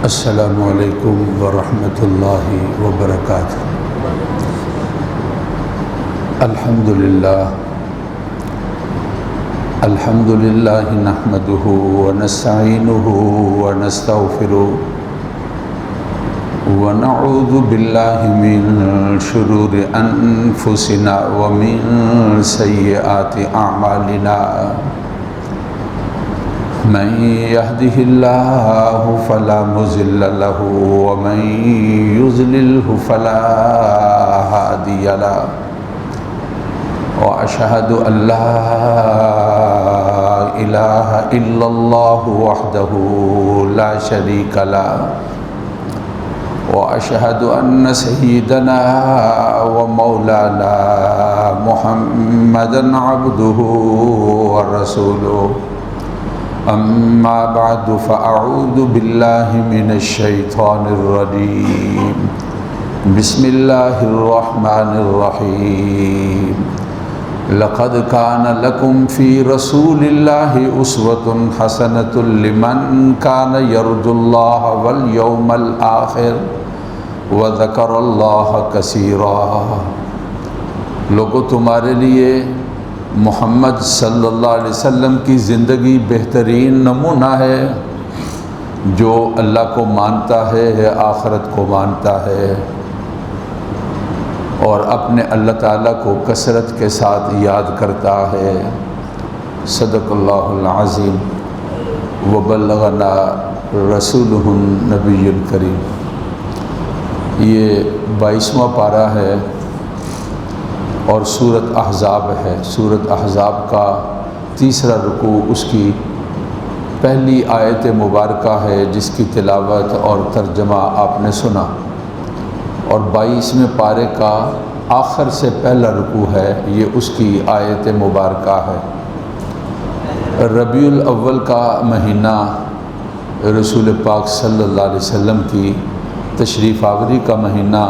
السلام علیکم ورحمۃ اللہ وبرکاتہ۔ الحمد للہ نحمدہ ونستعینہ ونستغفرہ ونعوذ باللہ من شرور انفسنا ومن سیئات اعمالنا، من يهده الله فلا مضل له ومن يضلله فلا هادي له، وأشهد أن لا إله إلا الله وحده لا شريك له، وأشهد أن سيدنا ومولانا محمدا عبده ورسوله، أما بعد فأعوذ بالله من الشيطان الرجيم، بسم الله الرحمن الرحيم، لقد كان لكم في رسول الله أسوة حسنة لمن كان يرجو الله واليوم الآخر وذكر الله كثيرا۔ لوگو تمہارے لیے محمد صلی اللہ علیہ وسلم کی زندگی بہترین نمونہ ہے، جو اللہ کو مانتا ہے، آخرت کو مانتا ہے، اور اپنے اللہ تعالیٰ کو کثرت کے ساتھ یاد کرتا ہے۔ صدق اللہ العظیم وبلغنا رسولہ النبی الکریم۔ یہ 22واں پارہ ہے اور سورۃ احزاب ہے۔ سورۃ احزاب کا تیسرا رکوع اس کی پہلی آیت مبارکہ ہے، جس کی تلاوت اور ترجمہ آپ نے سنا، اور 22ویں پارے کا آخر سے پہلا رکوع ہے، یہ اس کی آیت مبارکہ ہے۔ ربیع الاول کا مہینہ رسول پاک صلی اللہ علیہ وسلم کی تشریف آوری کا مہینہ،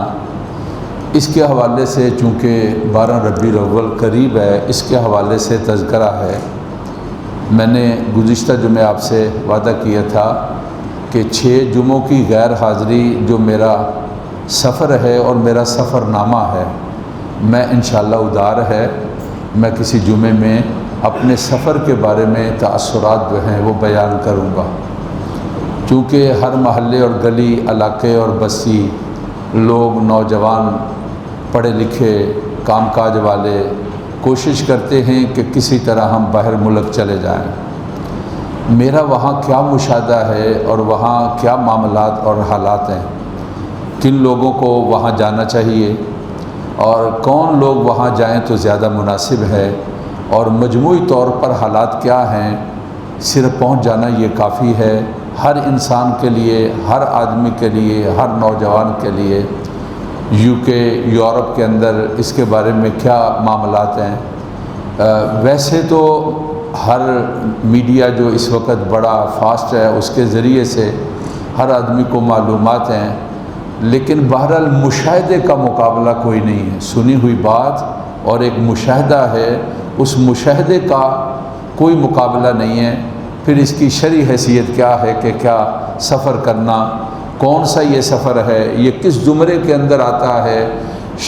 اس کے حوالے سے چونکہ 12 ربیع الاول قریب ہے، اس کے حوالے سے تذکرہ ہے۔ میں نے گزشتہ جمعے آپ سے وعدہ کیا تھا کہ 6 جمعوں کی غیر حاضری جو میرا سفر ہے اور میرا سفر نامہ ہے، میں انشاءاللہ ادار ہے، میں کسی جمعے میں اپنے سفر کے بارے میں تاثرات جو ہیں وہ بیان کروں گا، چونکہ ہر محلے اور گلی علاقے اور بستی لوگ، نوجوان، پڑھے لکھے، کام کاج والے کوشش کرتے ہیں کہ کسی طرح ہم باہر ملک چلے جائیں۔ میرا وہاں کیا مشاہدہ ہے اور وہاں کیا معاملات اور حالات ہیں، کن لوگوں کو وہاں جانا چاہیے اور کون لوگ وہاں جائیں تو زیادہ مناسب ہے، اور مجموعی طور پر حالات کیا ہیں، صرف پہنچ جانا یہ کافی ہے؟ ہر انسان کے لیے، ہر آدمی کے لیے، ہر نوجوان کے لیے UK، یورپ کے اندر اس کے بارے میں کیا معاملات ہیں؟ ویسے تو ہر میڈیا جو اس وقت بڑا فاسٹ ہے، اس کے ذریعے سے ہر آدمی کو معلومات ہیں، لیکن بہرحال مشاہدے کا مقابلہ کوئی نہیں ہے۔ سنی ہوئی بات اور ایک مشاہدہ ہے، اس مشاہدے کا کوئی مقابلہ نہیں ہے۔ پھر اس کی شرعی حیثیت کیا ہے کہ کیا سفر کرنا، کون سا یہ سفر ہے، یہ کس زمرے کے اندر آتا ہے؟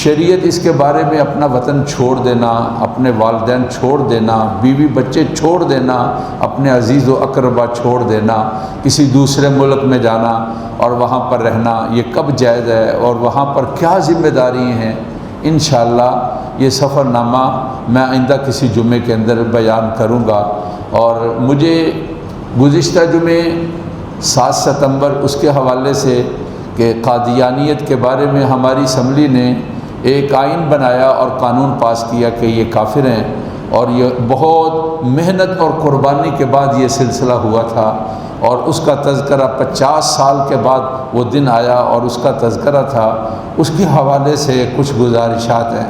شریعت اس کے بارے میں اپنا وطن چھوڑ دینا، اپنے والدین چھوڑ دینا، بیوی بچے چھوڑ دینا، اپنے عزیز و اقربا چھوڑ دینا، کسی دوسرے ملک میں جانا اور وہاں پر رہنا، یہ کب جائز ہے اور وہاں پر کیا ذمہ داری ہیں؟ انشاءاللہ یہ سفر نامہ میں آئندہ کسی جمعے کے اندر بیان کروں گا۔ اور مجھے گزشتہ جمعے 7 ستمبر اس کے حوالے سے کہ قادیانیت کے بارے میں ہماری اسمبلی نے ایک آئین بنایا اور قانون پاس کیا کہ یہ کافر ہیں، اور یہ بہت محنت اور قربانی کے بعد یہ سلسلہ ہوا تھا، اور اس کا تذکرہ 50 سال کے بعد وہ دن آیا اور اس کا تذکرہ تھا۔ اس کے حوالے سے کچھ گزارشات ہیں،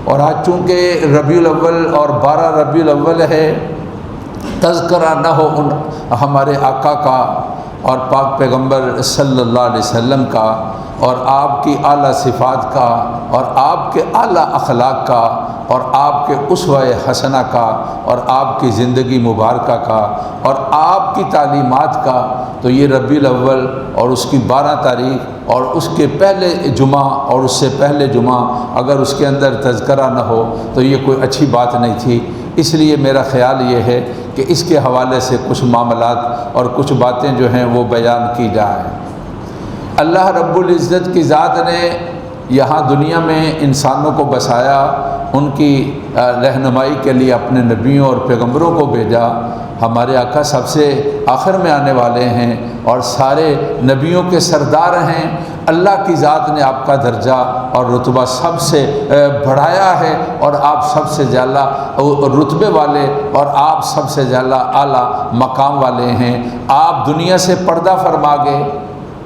اور آج چونکہ ربیع الاول اور 12 ربیع الاول ہے، تذکرہ نہ ہو ہمارے آقا کا اور پاک پیغمبر صلی اللہ علیہ وسلم کا اور آپ کی اعلیٰ صفات کا اور آپ کے اعلیٰ اخلاق کا اور آپ کے اسوہ حسنہ کا اور آپ کی زندگی مبارکہ کا اور آپ کی تعلیمات کا، تو یہ ربیع الاول اور اس کی 12 تاریخ اور اس کے پہلے جمعہ اور اس سے پہلے جمعہ اگر اس کے اندر تذکرہ نہ ہو تو یہ کوئی اچھی بات نہیں تھی۔ اس لیے میرا خیال یہ ہے کہ اس کے حوالے سے کچھ معاملات اور کچھ باتیں جو ہیں وہ بیان کی جائیں۔ اللہ رب العزت کی ذات نے یہاں دنیا میں انسانوں کو بسایا، ان کی رہنمائی کے لیے اپنے نبیوں اور پیغمبروں کو بھیجا۔ ہمارے آقا سب سے آخر میں آنے والے ہیں اور سارے نبیوں کے سردار ہیں۔ اللہ کی ذات نے آپ کا درجہ اور رتبہ سب سے بڑھایا ہے اور آپ سب سے زیادہ رتبے والے اور آپ سب سے زیادہ اعلیٰ مقام والے ہیں۔ آپ دنیا سے پردہ فرما گئے،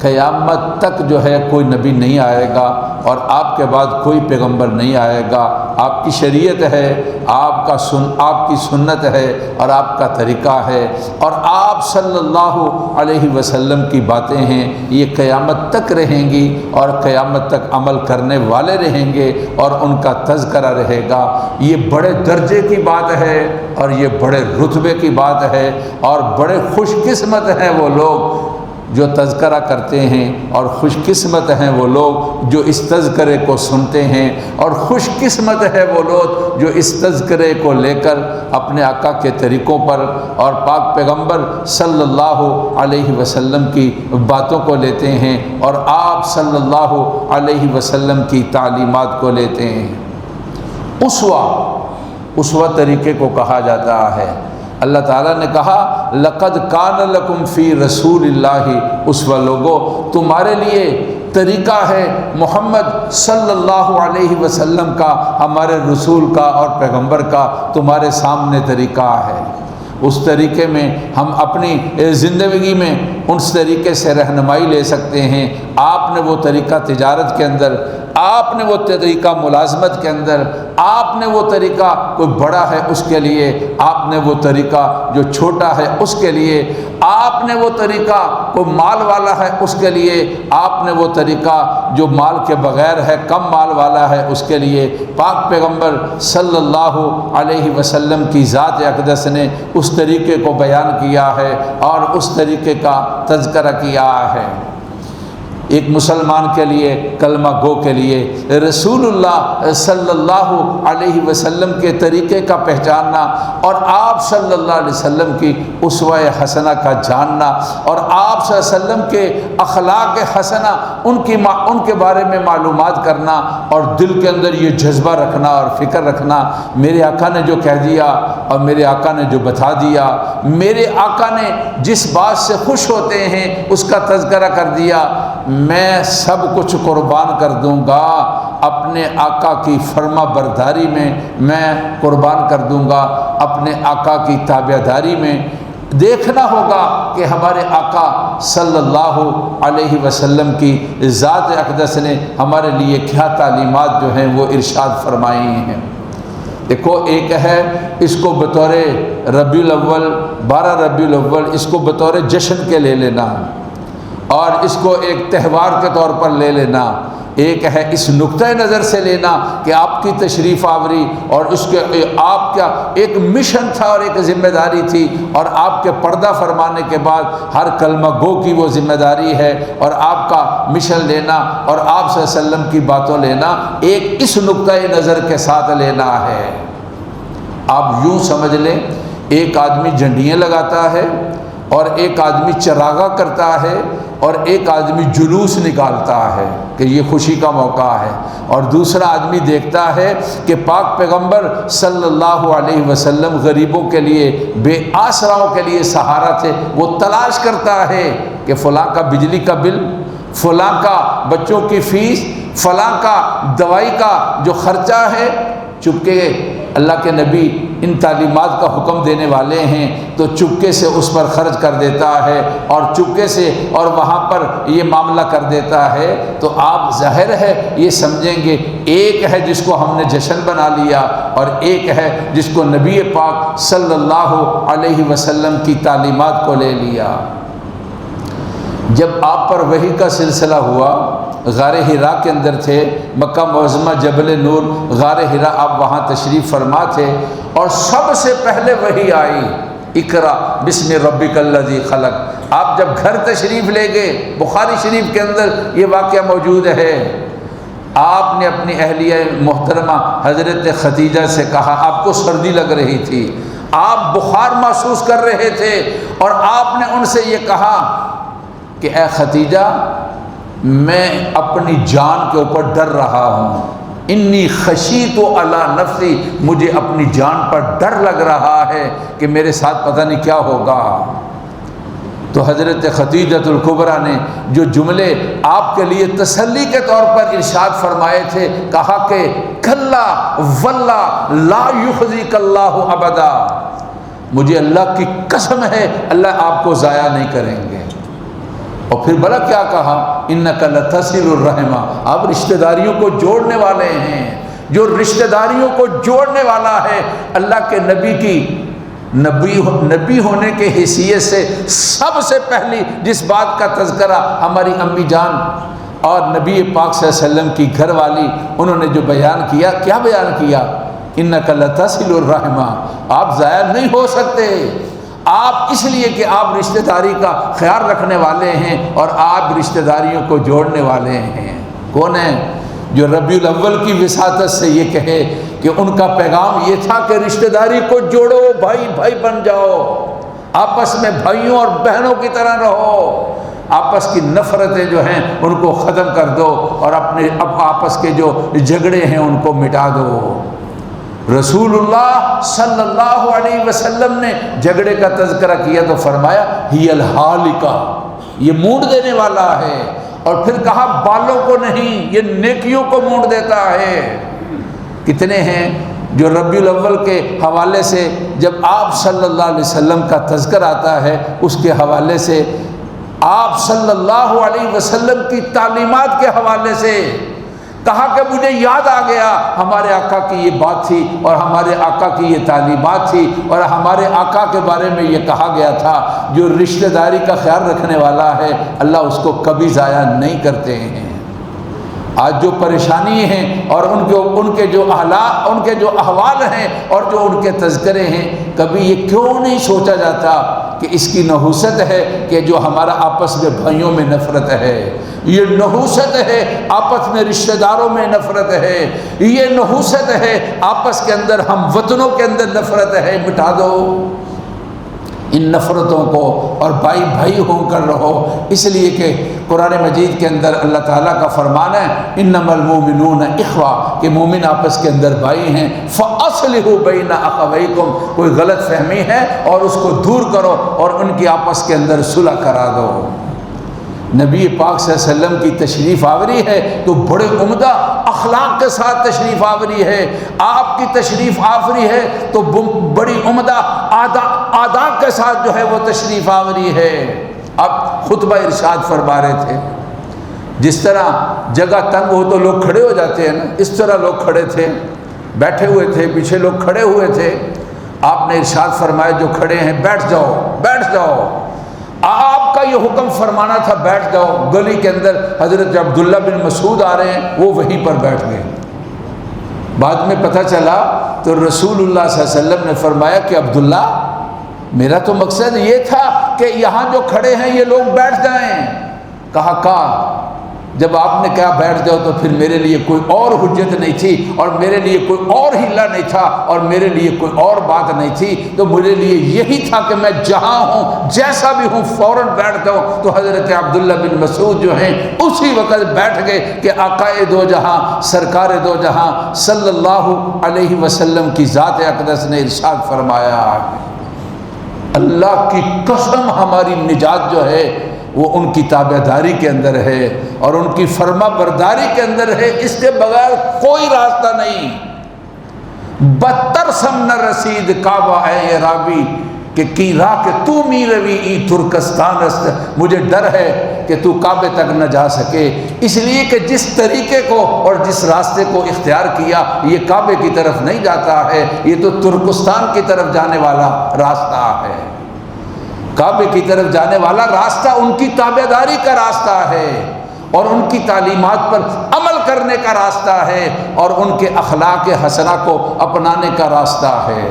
قیامت تک جو ہے کوئی نبی نہیں آئے گا اور آپ کے بعد کوئی پیغمبر نہیں آئے گا۔ آپ کی شریعت ہے، آپ کی سنت ہے اور آپ کا طریقہ ہے، اور آپ صلی اللہ علیہ وسلم کی باتیں ہیں، یہ قیامت تک رہیں گی اور قیامت تک عمل کرنے والے رہیں گے اور ان کا تذکرہ رہے گا۔ یہ بڑے درجے کی بات ہے اور یہ بڑے رتبے کی بات ہے، اور بڑے خوش قسمت ہیں وہ لوگ جو تذکرہ کرتے ہیں، اور خوش قسمت ہیں وہ لوگ جو اس تذکرے کو سنتے ہیں، اور خوش قسمت ہے وہ لوگ جو اس تذکرے کو لے کر اپنے آقا کے طریقوں پر اور پاک پیغمبر صلی اللہ علیہ وسلم کی باتوں کو لیتے ہیں اور آپ صلی اللہ علیہ وسلم کی تعلیمات کو لیتے ہیں۔ اسوہ طریقے کو کہا جاتا ہے۔ اللہ تعالیٰ نے کہا لقد کان لکم فی رسول اللہ اسوہ، لوگو تمہارے لیے طریقہ ہے محمد صلی اللہ علیہ وسلم کا، ہمارے رسول کا اور پیغمبر کا تمہارے سامنے طریقہ ہے۔ اس طریقے میں ہم اپنی زندگی میں اس طریقے سے رہنمائی لے سکتے ہیں۔ آپ نے وہ طریقہ تجارت کے اندر، آپ نے وہ طریقہ ملازمت کے اندر، آپ نے وہ طریقہ کوئی بڑا ہے اس کے لیے، آپ نے وہ طریقہ جو چھوٹا ہے اس کے لیے، آپ نے وہ طریقہ کوئی مال والا ہے اس کے لیے، آپ نے وہ طریقہ جو مال کے بغیر ہے، کم مال والا ہے اس کے لیے، پاک پیغمبر صلی اللہ علیہ وسلم کی ذات اقدس نے اس طریقے کو بیان کیا ہے اور اس طریقے کا تذکرہ کیا ہے۔ ایک مسلمان کے لیے، کلمہ گو کے لیے رسول اللہ صلی اللہ علیہ وسلم کے طریقے کا پہچاننا اور آپ صلی اللہ علیہ وسلم کی اسوہ حسنہ کا جاننا اور آپ صلی اللہ علیہ وسلم کے اخلاق حسنہ ان کے بارے میں معلومات کرنا اور دل کے اندر یہ جذبہ رکھنا اور فکر رکھنا، میرے آقا نے جو کہہ دیا اور میرے آقا نے جو بتا دیا، میرے آقا نے جس بات سے خوش ہوتے ہیں اس کا تذکرہ کر دیا، میں سب کچھ قربان کر دوں گا، اپنے آقا کی فرما برداری میں قربان کر دوں گا، اپنے آقا کی تابعداری میں۔ دیکھنا ہوگا کہ ہمارے آقا صلی اللہ علیہ وسلم کی ذات اقدس نے ہمارے لیے کیا تعلیمات جو ہیں وہ ارشاد فرمائی ہیں۔ دیکھو، ایک ہے اس کو بطور ربیع الاول، 12 ربیع الاول اس کو بطور جشن کے لے لینا اور اس کو ایک تہوار کے طور پر لے لینا، ایک ہے اس نقطۂ نظر سے لینا کہ آپ کی تشریف آوری اور اس کے آپ کا ایک مشن تھا اور ایک ذمہ داری تھی، اور آپ کے پردہ فرمانے کے بعد ہر کلمہ گو کی وہ ذمہ داری ہے اور آپ کا مشن لینا اور آپ صلی اللہ علیہ وسلم کی باتوں لینا، ایک اس نقطۂ نظر کے ساتھ لینا ہے۔ آپ یوں سمجھ لیں، ایک آدمی جھنڈیاں لگاتا ہے اور ایک آدمی چراغاں کرتا ہے اور ایک آدمی جلوس نکالتا ہے کہ یہ خوشی کا موقع ہے، اور دوسرا آدمی دیکھتا ہے کہ پاک پیغمبر صلی اللہ علیہ وسلم غریبوں کے لیے، بے آسراؤں کے لیے سہارا تھے، وہ تلاش کرتا ہے کہ فلاں کا بجلی کا بل، فلاں کا بچوں کی فیس، فلاں کا دوائی کا جو خرچہ ہے، چپکے اللہ کے نبی ان تعلیمات کا حکم دینے والے ہیں تو چپکے سے اس پر خرچ کر دیتا ہے اور چپکے سے اور وہاں پر یہ معاملہ کر دیتا ہے، تو آپ ظاہر ہے یہ سمجھیں گے ایک ہے جس کو ہم نے جشن بنا لیا اور ایک ہے جس کو نبی پاک صلی اللہ علیہ وسلم کی تعلیمات کو لے لیا۔ جب آپ پر وحی کا سلسلہ ہوا، غار حرا کے اندر تھے، مکہ معظمہ جبل نور غار حرا، آپ وہاں تشریف فرما تھے، اور سب سے پہلے وحی آئی، اقرا بسم ربک الذی خلق۔ آپ جب گھر تشریف لے گئے، بخاری شریف کے اندر یہ واقعہ موجود ہے، آپ نے اپنی اہلیہ محترمہ حضرت خدیجہ سے کہا، آپ کو سردی لگ رہی تھی، آپ بخار محسوس کر رہے تھے، اور آپ نے ان سے یہ کہا کہ اے خدیجہ، میں اپنی جان کے اوپر ڈر رہا ہوں، انی خشیت علی نفسی، مجھے اپنی جان پر ڈر لگ رہا ہے کہ میرے ساتھ پتہ نہیں کیا ہوگا۔ تو حضرت خدیجۃ الکبریٰ نے جو جملے آپ کے لیے تسلی کے طور پر ارشاد فرمائے تھے، کہا کہ کلا واللہ لا یخزیک اللہ ابدا، مجھے اللہ کی قسم ہے اللہ آپ کو ضائع نہیں کریں گے۔ اور پھر بلا کیا کہا، انک لتصل الرحمہ، آپ رشتہ داریوں کو جوڑنے والے ہیں۔ جو رشتہ داریوں کو جوڑنے والا ہے، اللہ کے نبی کی نبی ہونے کے حیثیت سے سب سے پہلی جس بات کا تذکرہ ہماری امی جان اور نبی پاک صلی اللہ علیہ وسلم کی گھر والی انہوں نے جو بیان کیا، کیا بیان کیا، انک لتصل الرحمہ، آپ ضائع نہیں ہو سکتے، آپ اس لیے کہ آپ رشتہ داری کا خیال رکھنے والے ہیں اور آپ رشتہ داریوں کو جوڑنے والے ہیں۔ کون ہے جو ربیع الاول کی وساطت سے یہ کہے کہ ان کا پیغام یہ تھا کہ رشتہ داری کو جوڑو، بھائی بھائی بن جاؤ، آپس میں بھائیوں اور بہنوں کی طرح رہو، آپس کی نفرتیں جو ہیں ان کو ختم کر دو، اور اپنے آپس کے جو جھگڑے ہیں ان کو مٹا دو۔ رسول اللہ صلی اللہ علیہ وسلم نے جھگڑے کا تذکرہ کیا تو فرمایا ہی الحالکہ، یہ مونڈ دینے والا ہے، اور پھر کہا بالوں کو نہیں، یہ نیکیوں کو مونڈ دیتا ہے۔ کتنے ہیں جو ربیع الاول کے حوالے سے جب آپ صلی اللہ علیہ وسلم کا تذکر آتا ہے، اس کے حوالے سے آپ صلی اللہ علیہ وسلم کی تعلیمات کے حوالے سے کہا کہ مجھے یاد آ گیا ہمارے آقا کی یہ بات تھی، اور ہمارے آقا کی یہ تعلیمات تھی، اور ہمارے آقا کے بارے میں یہ کہا گیا تھا جو رشتہ داری کا خیال رکھنے والا ہے اللہ اس کو کبھی ضائع نہیں کرتے ہیں۔ آج جو پریشانی ہیں اور ان کے جو حالات، ان کے جو احوال ہیں اور جو ان کے تذکرے ہیں، کبھی یہ کیوں نہیں سوچا جاتا کہ اس کی نحوست ہے کہ جو ہمارا آپس میں بھائیوں میں نفرت ہے، یہ نحوست ہے آپس میں رشتہ داروں میں نفرت ہے، یہ نحوست ہے آپس کے اندر ہم وطنوں کے اندر نفرت ہے، مٹا دو ان نفرتوں کو اور بھائی بھائی ہو کر رہو۔ اس لیے کہ قرآن مجید کے اندر اللہ تعالیٰ کا فرمان ہے انما المؤمنون اخوہ، کہ مومن آپس کے اندر بھائی ہیں، فاصلحوا بین اخویکم، کوئی غلط فہمی ہے اور اس کو دور کرو اور ان کی آپس کے اندر صلح کرا دو۔ نبی پاک صلی اللہ علیہ وسلم کی تشریف آوری ہے تو بڑے عمدہ اخلاق کے ساتھ تشریف آوری ہے، آپ کی تشریف آوری ہے تو بڑی عمدہ آداب کے ساتھ جو ہے وہ تشریف آوری ہے۔ اب خطبہ ارشاد فرما رہے تھے، جس طرح جگہ تنگ ہو تو لوگ کھڑے ہو جاتے ہیں نا، اس طرح لوگ کھڑے تھے، بیٹھے ہوئے تھے، پیچھے لوگ کھڑے ہوئے تھے، آپ نے ارشاد فرمایا جو کھڑے ہیں بیٹھ جاؤ بیٹھ جاؤ۔ آپ کا یہ حکم فرمانا تھا بیٹھ جاؤ۔ گلی کے اندر حضرت عبداللہ بن مسعود آ رہے ہیں، وہ وہیں پر بیٹھ گئے۔ بعد میں پتہ چلا تو رسول اللہ صلی اللہ علیہ وسلم نے فرمایا کہ عبداللہ، میرا تو مقصد یہ تھا کہ یہاں جو کھڑے ہیں یہ لوگ بیٹھ جائیں۔ کہا جب آپ نے کہا بیٹھ جاؤ تو پھر میرے لیے کوئی اور حجت نہیں تھی، اور میرے لیے کوئی اور ہیلہ نہیں تھا، اور میرے لیے کوئی اور بات نہیں تھی، تو میرے لیے یہی تھا کہ میں جہاں ہوں جیسا بھی ہوں فوراً بیٹھ جاؤں۔ تو حضرت عبداللہ بن مسعود جو ہیں اسی وقت بیٹھ گئے کہ آقا دو جہاں سرکار دو جہاں صلی اللہ علیہ وسلم کی ذات اقدس نے ارشاد فرمایا اللہ کی قسم ہماری نجات جو ہے وہ ان کی تابع داری کے اندر ہے اور ان کی فرما برداری کے اندر ہے، اس کے بغیر کوئی راستہ نہیں۔ بدتر سم نہ رسید کعبہ اے رابی کہ کی راہ کہ تو می روی ای ترکستان است، مجھے ڈر ہے کہ تو کعبے تک نہ جا سکے، اس لیے کہ جس طریقے کو اور جس راستے کو اختیار کیا یہ کعبے کی طرف نہیں جاتا ہے، یہ تو ترکستان کی طرف جانے والا راستہ ہے۔ کعبے کی طرف جانے والا راستہ ان کی تابعداری کا راستہ ہے اور ان کی تعلیمات پر عمل کرنے کا راستہ ہے اور ان کے اخلاق حسنہ کو اپنانے کا راستہ ہے۔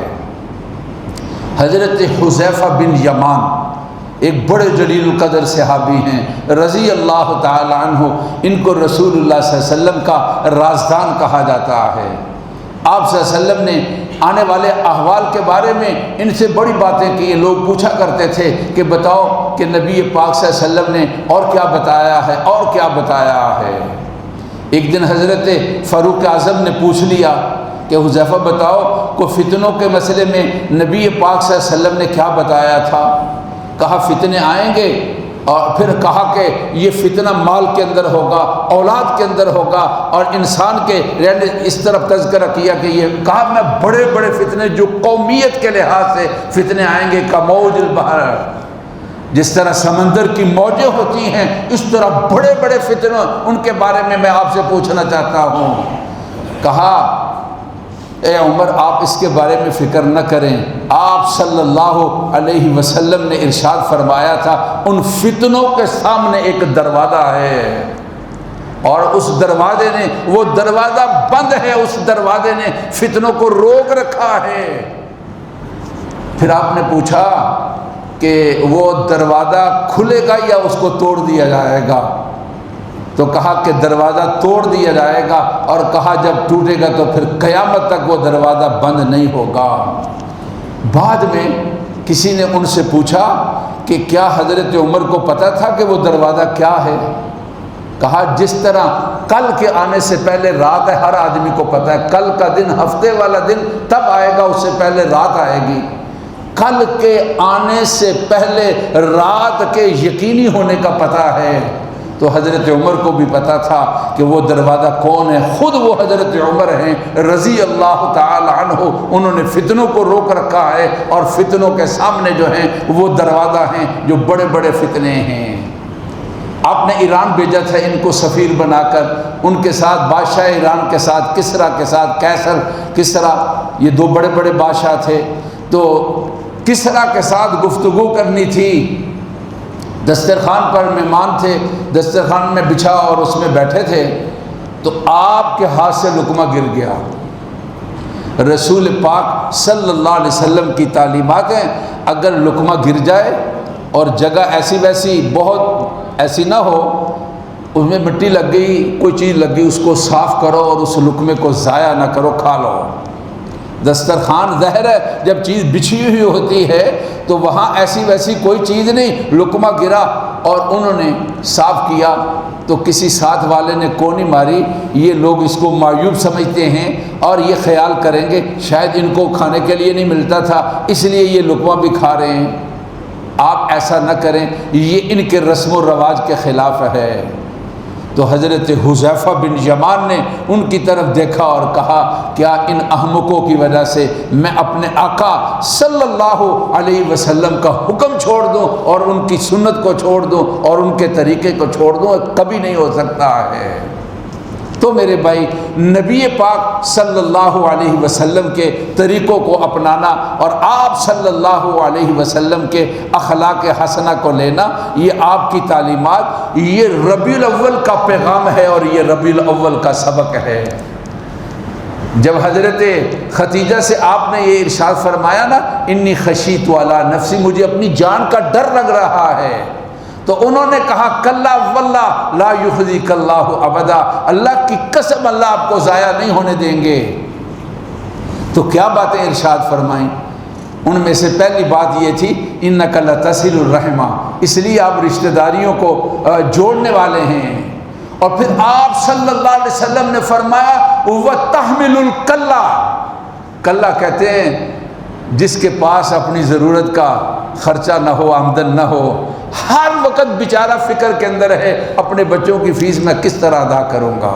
حضرت حذیفہ بن یمان ایک بڑے جلیل القدر صحابی ہیں رضی اللہ تعالی عنہ، ان کو رسول اللہ صلی اللہ علیہ وسلم کا رازدان کہا جاتا ہے۔ آپ صلی اللہ علیہ وسلم نے آنے والے احوال کے بارے میں ان سے بڑی باتیں کی۔ لوگ پوچھا کرتے تھے کہ بتاؤ کہ نبی پاک صلی اللہ علیہ وسلم نے اور کیا بتایا ہے اور کیا بتایا ہے۔ ایک دن حضرت فاروق اعظم نے پوچھ لیا کہ حذیفہ بتاؤ کو فتنوں کے مسئلے میں نبی پاک صلی اللہ علیہ وسلم نے کیا بتایا تھا؟ کہا فتنے آئیں گے، اور پھر کہا کہ یہ فتنہ مال کے اندر ہوگا، اولاد کے اندر ہوگا، اور انسان کے اس طرف تذکرہ کیا کہ یہ کہا میں بڑے بڑے فتنے جو قومیت کے لحاظ سے فتنے آئیں گے، کموج البحر، جس طرح سمندر کی موجیں ہوتی ہیں اس طرح بڑے بڑے فتنے، ان کے بارے میں آپ سے پوچھنا چاہتا ہوں۔ کہا اے عمر آپ اس کے بارے میں فکر نہ کریں، آپ صلی اللہ علیہ وسلم نے ارشاد فرمایا تھا ان فتنوں کے سامنے ایک دروازہ ہے اور اس دروازے نے، وہ دروازہ بند ہے، اس دروازے نے فتنوں کو روک رکھا ہے۔ پھر آپ نے پوچھا کہ وہ دروازہ کھلے گا یا اس کو توڑ دیا جائے گا؟ تو کہا کہ دروازہ توڑ دیا جائے گا، اور کہا جب ٹوٹے گا تو پھر قیامت تک وہ دروازہ بند نہیں ہوگا۔ بعد میں کسی نے ان سے پوچھا کہ کیا حضرت عمر کو پتہ تھا کہ وہ دروازہ کیا ہے؟ کہا جس طرح کل کے آنے سے پہلے رات ہے، ہر آدمی کو پتہ ہے کل کا دن، ہفتے والا دن تب آئے گا، اس سے پہلے رات آئے گی۔ کل کے آنے سے پہلے رات کے یقینی ہونے کا پتہ ہے، تو حضرت عمر کو بھی پتہ تھا کہ وہ دروازہ کون ہے۔ خود وہ حضرت عمر ہیں رضی اللہ تعالی عنہ، انہوں نے فتنوں کو روک رکھا ہے، اور فتنوں کے سامنے جو ہیں وہ دروازہ ہیں جو بڑے بڑے فتنے ہیں۔ آپ نے ایران بھیجا تھا ان کو سفیر بنا کر، ان کے ساتھ بادشاہ ایران کے ساتھ، کسریٰ کے ساتھ، قیصر کسریٰ، یہ دو بڑے بڑے بادشاہ تھے، تو کسریٰ کے ساتھ گفتگو کرنی تھی۔ دسترخوان پر مہمان تھے، دسترخوان میں بچھا اور اس میں بیٹھے تھے، تو آپ کے ہاتھ سے لقمہ گر گیا۔ رسول پاک صلی اللہ علیہ وسلم کی تعلیمات ہیں اگر لقمہ گر جائے اور جگہ ایسی ویسی بہت ایسی نہ ہو، اس میں مٹی لگ گئی، کوئی چیز لگ گئی، اس کو صاف کرو اور اس لقمے کو ضائع نہ کرو، کھا لو۔ دسترخوان ظاہر ہے جب چیز بچھی ہوئی ہوتی ہے تو وہاں ایسی ویسی کوئی چیز نہیں، لقمہ گرا اور انہوں نے صاف کیا، تو کسی ساتھ والے نے کونی ماری، یہ لوگ اس کو معیوب سمجھتے ہیں اور یہ خیال کریں گے شاید ان کو کھانے کے لیے نہیں ملتا تھا اس لیے یہ لقمہ بھی کھا رہے ہیں۔ آپ ایسا نہ کریں، یہ ان کے رسم و رواج کے خلاف ہے۔ تو حضرت حذیفہ بن یمان نے ان کی طرف دیکھا اور کہا کیا ان احمقوں کی وجہ سے میں اپنے آقا صلی اللہ علیہ وسلم کا حکم چھوڑ دوں اور ان کی سنت کو چھوڑ دوں اور ان کے طریقے کو چھوڑ دوں؟ کبھی نہیں ہو سکتا ہے۔ تو میرے بھائی، نبی پاک صلی اللہ علیہ وسلم کے طریقوں کو اپنانا اور آپ صلی اللہ علیہ وسلم کے اخلاق حسنہ کو لینا، یہ آپ کی تعلیمات، یہ ربیع الاول کا پیغام ہے اور یہ ربیع الاول کا سبق ہے۔ جب حضرت خدیجہ سے آپ نے یہ ارشاد فرمایا نا، انی خشیت علی نفسی، مجھے اپنی جان کا ڈر لگ رہا ہے، تو انہوں نے کہا کلا واللہ لا یخزیک اللہ ابدا، اللہ کی قسم اللہ آپ کو ضائع نہیں ہونے دیں گے۔ تو کیا باتیں ارشاد فرمائیں؟ ان میں سے پہلی بات یہ تھی انک لتصل الرحم، اس لیے آپ رشتہ داریوں کو جوڑنے والے ہیں۔ اور پھر آپ صلی اللہ علیہ وسلم نے فرمایا وتحمل الکلہ، کلہ کہتے ہیں جس کے پاس اپنی ضرورت کا خرچہ نہ ہو، آمدن نہ ہو، ہر وقت بیچارہ فکر کے اندر ہے اپنے بچوں کی فیس میں کس طرح ادا کروں گا،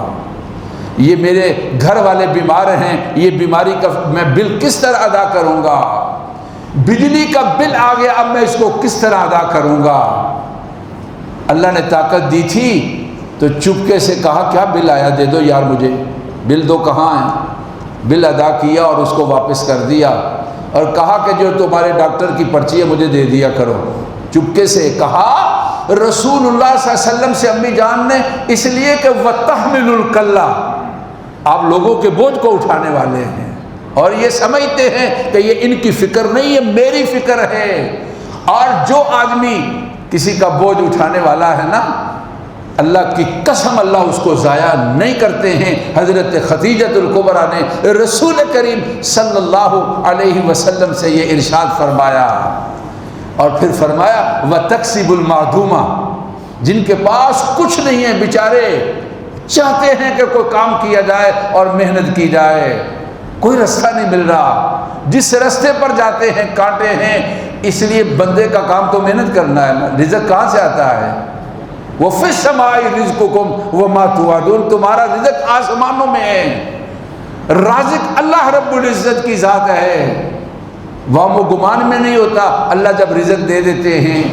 یہ میرے گھر والے بیمار ہیں، یہ بیماری کا میں بل کس طرح ادا کروں گا، بجلی کا بل آ گیا اب میں اس کو کس طرح ادا کروں گا۔ اللہ نے طاقت دی تھی تو چپکے سے کہا کیا بل آیا دے دو یار مجھے، بل دو، کہاں ہے؟ بل ادا کیا اور اس کو واپس کر دیا اور کہا کہ جو تمہارے ڈاکٹر کی پرچی ہے مجھے دے دیا کرو۔ چپکے سے کہا رسول اللہ صلی اللہ علیہ وسلم سے امی جان نے، اس لیے کہ وَتَحْمِلُ الْكَلَّةَ، آپ لوگوں کے بوجھ کو اٹھانے والے ہیں، اور یہ سمجھتے ہیں کہ یہ ان کی فکر نہیں، یہ میری فکر ہے۔ اور جو آدمی کسی کا بوجھ اٹھانے والا ہے نا، اللہ کی قسم اللہ اس کو ضائع نہیں کرتے ہیں۔ حضرت خدیجۃ الکبریٰ نے رسول کریم صلی اللہ علیہ وسلم سے یہ ارشاد فرمایا، اور پھر فرمایا وَتَكْسِبُ الْمَعْدُومَ، جن کے پاس کچھ نہیں ہے بیچارے، چاہتے ہیں کہ کوئی کام کیا جائے اور محنت کی جائے، کوئی رستہ نہیں مل رہا، جس رستے پر جاتے ہیں کانٹے ہیں، اس لیے بندے کا کام تو محنت کرنا ہے نا، رزق کہاں سے آتا ہے؟ وَفِي السَّمَاءِ رِزْقُكُمْ وَمَا تُوعَدُونَ، تمہارا رزق آسمانوں میں ہے، رازق اللہ رب العزت کی ذات ہے، وہم و گمان میں نہیں ہوتا۔ اللہ جب رزق دے دیتے ہیں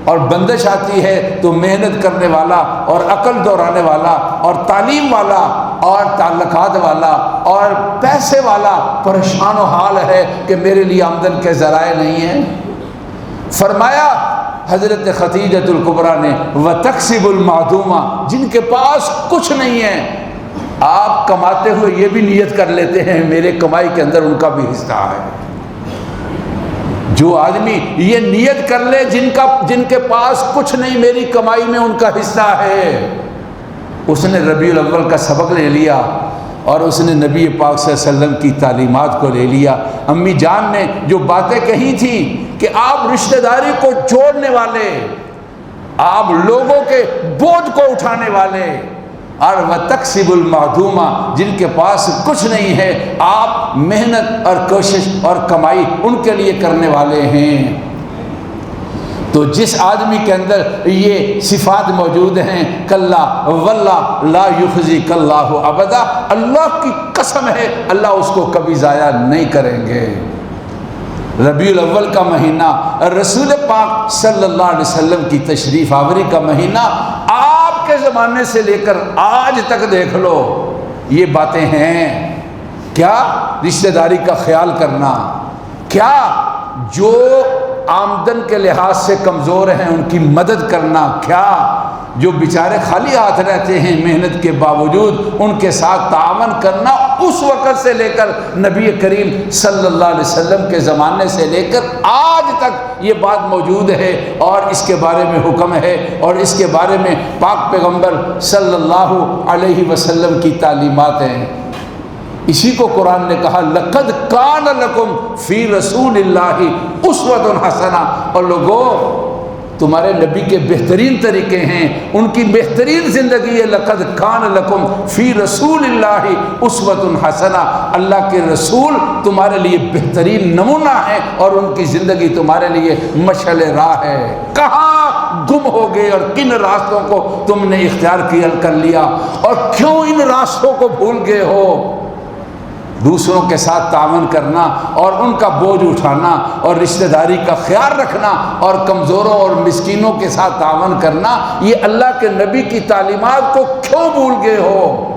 اور بندش آتی ہے تو محنت کرنے والا اور عقل دوڑانے والا اور تعلیم والا اور تعلقات والا اور پیسے والا پریشان و حال ہے کہ میرے لیے آمدن کے ذرائع نہیں ہیں۔ فرمایا حضرت خدیجۃ الکبریٰ نے وَتَكْسِبُ الْمَعْدُومَ، جن کے پاس کچھ نہیں ہے، آپ کماتے ہوئے یہ بھی نیت کر لیتے ہیں میرے کمائی کے اندر ان کا بھی حصہ ہے۔ جو آدمی یہ نیت کر لے جن کے پاس کچھ نہیں، میری کمائی میں ان کا حصہ ہے، اس نے ربیع الاول کا سبق لے لیا، اور اس نے نبی پاک صلی اللہ علیہ وسلم کی تعلیمات کو لے لیا۔ امی جان نے جو باتیں کہی تھی کہ آپ رشتہ داری کو جوڑنے والے، آپ لوگوں کے بوجھ کو اٹھانے والے، اور وَتَكْسِبُ الْمَعْدُومَ، جن کے پاس کچھ نہیں ہے آپ محنت اور کوشش اور کمائی ان کے لیے کرنے والے ہیں۔ تو جس آدمی کے اندر یہ صفات موجود ہیں، کلا واللہ لا یخزیک اللہ ابدا، اللہ کی قسم ہے اللہ اس کو کبھی ضائع نہیں کریں گے۔ ربیع الاول کا مہینہ، رسول پاک صلی اللہ علیہ وسلم کی تشریف آوری کا مہینہ، آپ کے زمانے سے لے کر آج تک دیکھ لو یہ باتیں ہیں۔ کیا رشتہ داری کا خیال کرنا، کیا جو آمدن کے لحاظ سے کمزور ہیں ان کی مدد کرنا، کیا جو بیچارے خالی ہاتھ رہتے ہیں محنت کے باوجود ان کے ساتھ تعاون کرنا، اس وقت سے لے کر نبی کریم صلی اللہ علیہ وسلم کے زمانے سے لے کر آج تک یہ بات موجود ہے، اور اس کے بارے میں حکم ہے، اور اس کے بارے میں پاک پیغمبر صلی اللہ علیہ وسلم کی تعلیمات ہیں۔ اسی کو قرآن نے کہا لَقَدْ كَانَ لَكُمْ فِي رَسُولِ اللَّهِ أُسْوَةٌ حَسَنَةٌ، اور لوگوں تمہارے نبی کے بہترین طریقے ہیں، ان کی بہترین زندگی ہے۔ لَقَدْ كَانَ لَكُمْ فِي رَسُولِ اللَّهِ أُسْوَةٌ حَسَنَةٌ، اللہ کے رسول تمہارے لیے بہترین نمونہ ہے، اور ان کی زندگی تمہارے لیے مشعل راہ ہے۔ کہاں گم ہو گئے اور کن راستوں کو تم نے اختیار کر لیا، اور کیوں ان راستوں کو بھول گئے ہو؟ دوسروں کے ساتھ تعاون کرنا اور ان کا بوجھ اٹھانا اور رشتہ داری کا خیال رکھنا اور کمزوروں اور مسکینوں کے ساتھ تعاون کرنا، یہ اللہ کے نبی کی تعلیمات کو کیوں بھول گئے ہو؟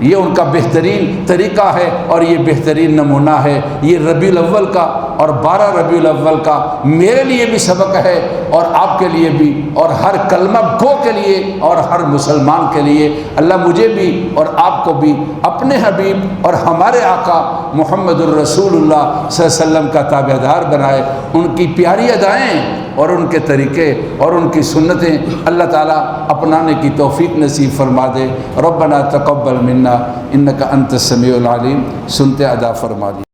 یہ ان کا بہترین طریقہ ہے اور یہ بہترین نمونہ ہے۔ یہ ربیع الاول کا اور 12 ربیع الاول کا میرے لیے بھی سبق ہے، اور آپ کے لیے بھی، اور ہر کلمہ گو کے لیے اور ہر مسلمان کے لیے۔ اللہ مجھے بھی اور آپ کو بھی اپنے حبیب اور ہمارے آقا محمد الرسول اللہ صلی اللہ علیہ وسلم کا تابع دار بنائے، ان کی پیاری ادائیں اور ان کے طریقے اور ان کی سنتیں اللہ تعالیٰ اپنانے کی توفیق نصیب فرما دے۔ ربنا تقبل منا انک انت السمیع العلیم، سنتے ادا فرما دی۔